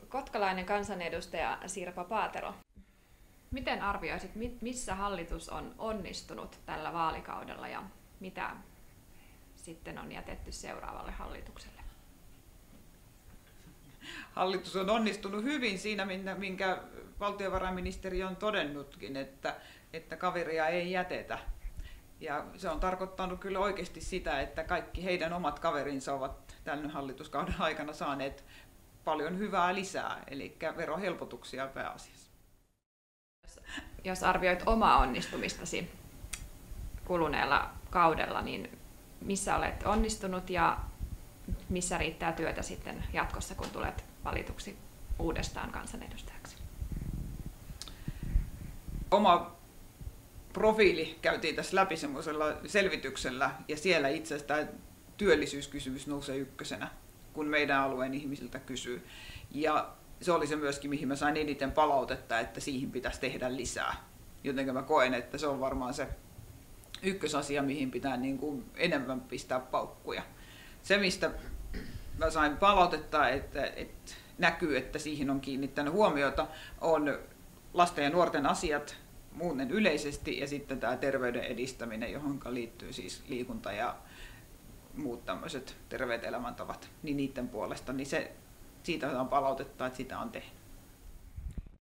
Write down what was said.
Kotkalainen kansanedustaja Sirpa Paatero. Miten arvioisit, missä hallitus on onnistunut tällä vaalikaudella ja mitä sitten on jätetty seuraavalle hallitukselle? Hallitus on onnistunut hyvin siinä, minkä valtiovarainministeri on todennutkin, että kaveria ei jätetä. Ja se on tarkoittanut kyllä oikeasti sitä, että kaikki heidän omat kaverinsa ovat tämän hallituskauden aikana saaneet paljon hyvää lisää, eli verohelpotuksia pääasiassa. Jos arvioit omaa onnistumistasi kuluneella kaudella, niin missä olet onnistunut ja missä riittää työtä sitten jatkossa, kun tulet valituksi uudestaan kansanedustajaksi? Oma profiili käytiin tässä läpi semmoisella selvityksellä, ja siellä itse asiassa tämä työllisyyskysymys nousee ykkösenä, kun meidän alueen ihmisiltä kysyy. Ja se oli se myöskin, mihin mä sain eniten palautetta, että siihen pitäisi tehdä lisää. Jotenkin mä koen, että se on varmaan se ykkösasia, mihin pitää niin kuin enemmän pistää paukkuja. Se, mistä mä sain palautetta, että näkyy, että siihen on kiinnittänyt huomiota, on lasten ja nuorten asiat muuten yleisesti ja sitten tämä terveyden edistäminen, johon liittyy siis liikunta ja muut tämmöiset terveet elämäntavat, niin niiden puolesta, niin siitä on palautetta, että sitä on tehnyt.